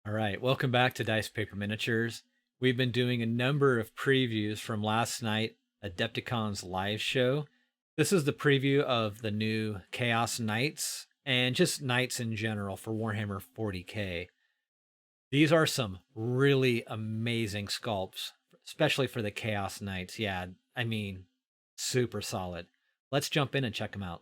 All right, welcome back to Dice Paper Miniatures. We've been doing a number of previews from last night, Adepticon's live show. This is the preview of the new Chaos Knights and just Knights in general for Warhammer 40K. These are some really amazing sculpts, especially for the Chaos Knights. Yeah, I mean, super solid. Let's jump in and check them out.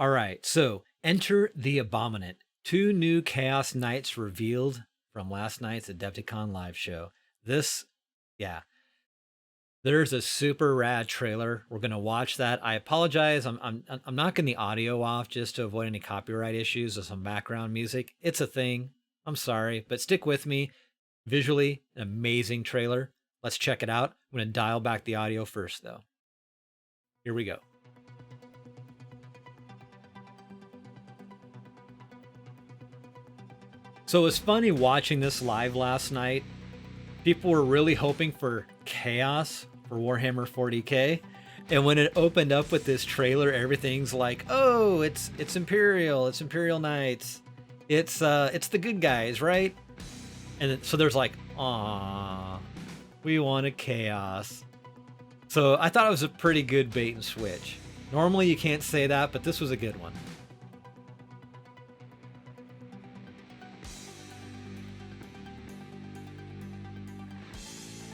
All right, so enter the Abominant. 2 new Chaos Knights revealed from last night's Adepticon live show. There's a super rad trailer. We're gonna watch that. I apologize. I'm knocking the audio off just to avoid any copyright issues or some background music. It's a thing. I'm sorry, but stick with me. Visually, an amazing trailer. Let's check it out. I'm gonna dial back the audio first, though. Here we go. So it was funny watching this live last night. People were really hoping for chaos for Warhammer 40K. And when it opened up with this trailer, everything's like, oh, it's Imperial Knights. It's the good guys, right? And so there's like, aw, we wanted chaos. So I thought it was a pretty good bait and switch. Normally you can't say that, but this was a good one.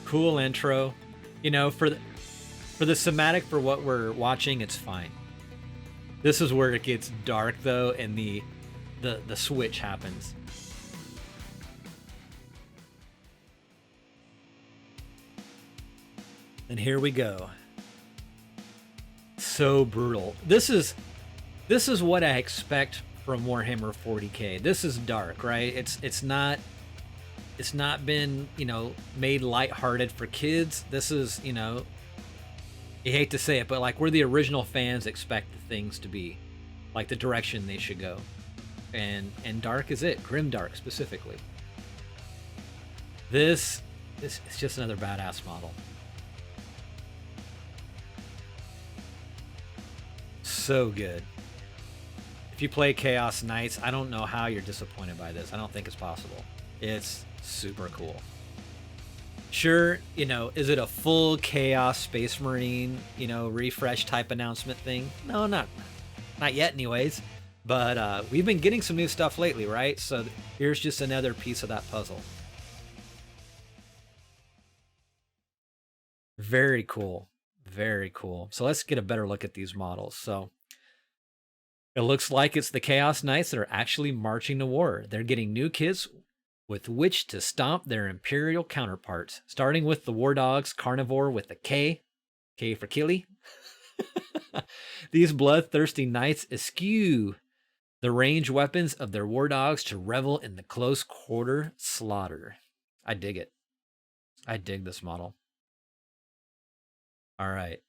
Cool intro. You know, for the thematic for what we're watching, it's fine. This is where it gets dark though, and the switch happens. And here we go. So brutal. This is what I expect from Warhammer 40K. This is dark, right? It's not been, made lighthearted for kids. This is, you hate to say it, but like where the original fans expect the things to be, like the direction they should go. And dark is it, grim dark specifically. This is just another badass model. So good. If you play Chaos Knights, I don't know how you're disappointed by this. I don't think it's possible. It's super cool. Sure, is it a full Chaos Space Marine, refresh type announcement thing? No, not yet anyways. But we've been getting some new stuff lately, right? So here's just another piece of that puzzle. Very cool. Very cool. So let's get a better look at these models. So it looks like it's the Chaos Knights that are actually marching to war. They're getting new kits with which to stomp their Imperial counterparts, starting with the War Dogs Karnivour with the K for Killy. These bloodthirsty knights eschew the range weapons of their War Dogs to revel in the close quarter slaughter. I dig it. I dig this model. All right.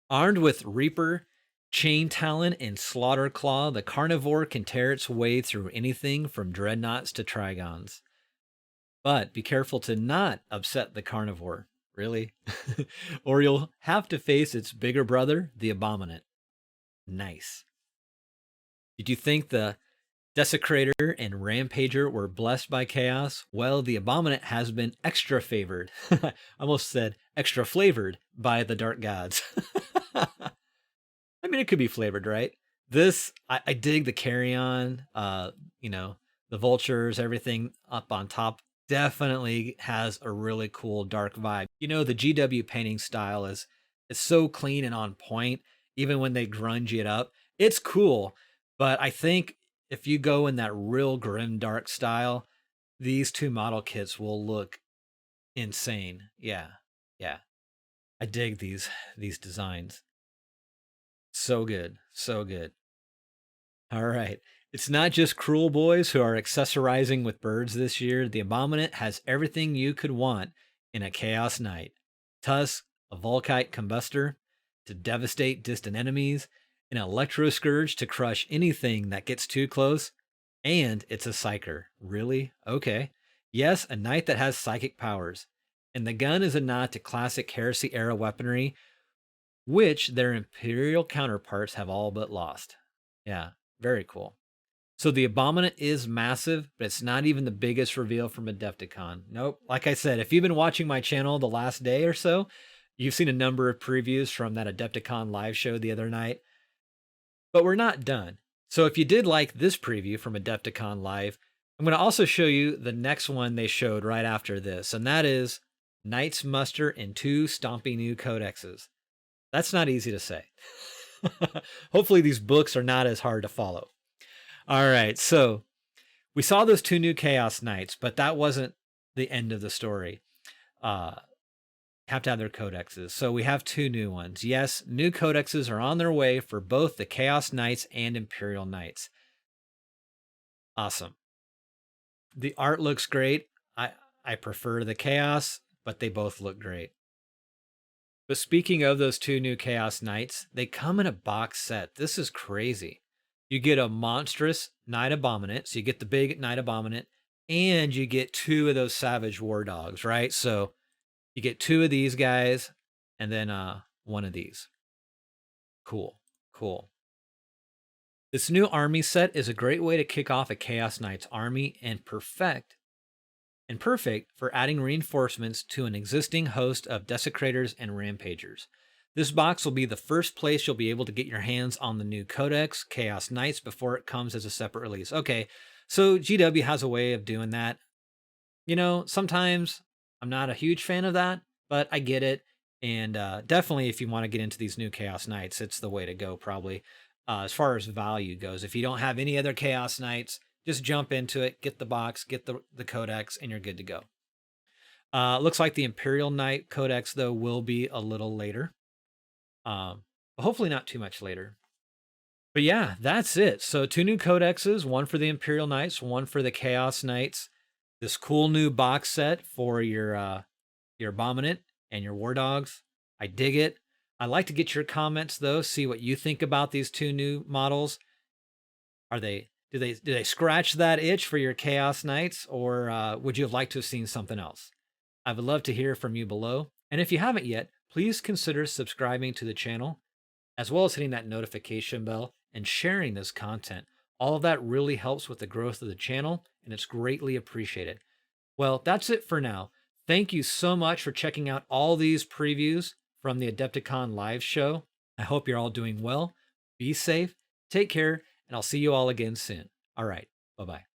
Armed with Reaper, Chain Talon, and Slaughter Claw, the Karnivour can tear its way through anything from dreadnoughts to trigons. But be careful to not upset the Karnivour, really, or you'll have to face its bigger brother, the Abominant. Nice. Did you think the Desecrator and Rampager were blessed by chaos? Well, the Abominant has been extra favored. I almost said extra flavored by the Dark Gods. I mean, it could be flavored, right? This, I dig the carry-on, the vultures, everything up on top. Definitely has a really cool dark vibe. The GW painting style is so clean and on point, even when they grunge it up. It's cool, but I think if you go in that real grim dark style, these 2 model kits will look insane. Yeah. I dig these designs. So good. So good. All right. It's not just cruel boys who are accessorizing with birds this year. The Abominant has everything you could want in a Chaos Knight. Tusk, a Volkite combustor to devastate distant enemies, an Electro Scourge to crush anything that gets too close, and it's a Psyker. Really? Okay. Yes, a knight that has psychic powers. And the gun is a nod to classic Heresy era weaponry which their Imperial counterparts have all but lost. Yeah, very cool. So the Abominant is massive, but it's not even the biggest reveal from Adepticon. Nope. Like I said, if you've been watching my channel the last day or so, you've seen a number of previews from that Adepticon live show the other night. But we're not done. So if you did like this preview from Adepticon Live, I'm going to also show you the next one they showed right after this, and that is Knight's Muster and 2 stompy new codexes. That's not easy to say. Hopefully these books are not as hard to follow. All right, so we saw those 2 new Chaos Knights, but that wasn't the end of the story. Have to have their codexes. So we have 2 new ones. Yes, new codexes are on their way for both the Chaos Knights and Imperial Knights. Awesome. The art looks great. I prefer the Chaos, but they both look great. But speaking of those 2 new Chaos Knights, they come in a box set. This is crazy. You get a monstrous Knight Abominant, so you get the big Knight Abominant, and you get 2 of those Savage War Dogs, right? So you get 2 of these guys, and then 1 of these. Cool, cool. This new army set is a great way to kick off a Chaos Knights army and perfect for adding reinforcements to an existing host of Desecrators and Rampagers. This box will be the first place you'll be able to get your hands on the new Codex, Chaos Knights, before it comes as a separate release. Okay, so GW has a way of doing that. You know, sometimes I'm not a huge fan of that, but I get it. And definitely if you want to get into these new Chaos Knights, it's the way to go probably. As far as value goes, if you don't have any other Chaos Knights, just jump into it, get the box, get the Codex, and you're good to go. Looks like the Imperial Knight Codex, though, will be a little later. But hopefully not too much later. But yeah, that's it. So 2 new Codexes, 1 for the Imperial Knights, 1 for the Chaos Knights. This cool new box set for your Abominant and your War Dogs. I dig it. I'd like to get your comments though, see what you think about these 2 new models. Do they scratch that itch for your Chaos Knights, or would you have liked to have seen something else? I would love to hear from you below. And if you haven't yet, please consider subscribing to the channel, as well as hitting that notification bell and sharing this content. All of that really helps with the growth of the channel, and it's greatly appreciated. Well, that's it for now. Thank you so much for checking out all these previews from the Adepticon live show. I hope you're all doing well. Be safe, take care, and I'll see you all again soon. All right, bye-bye.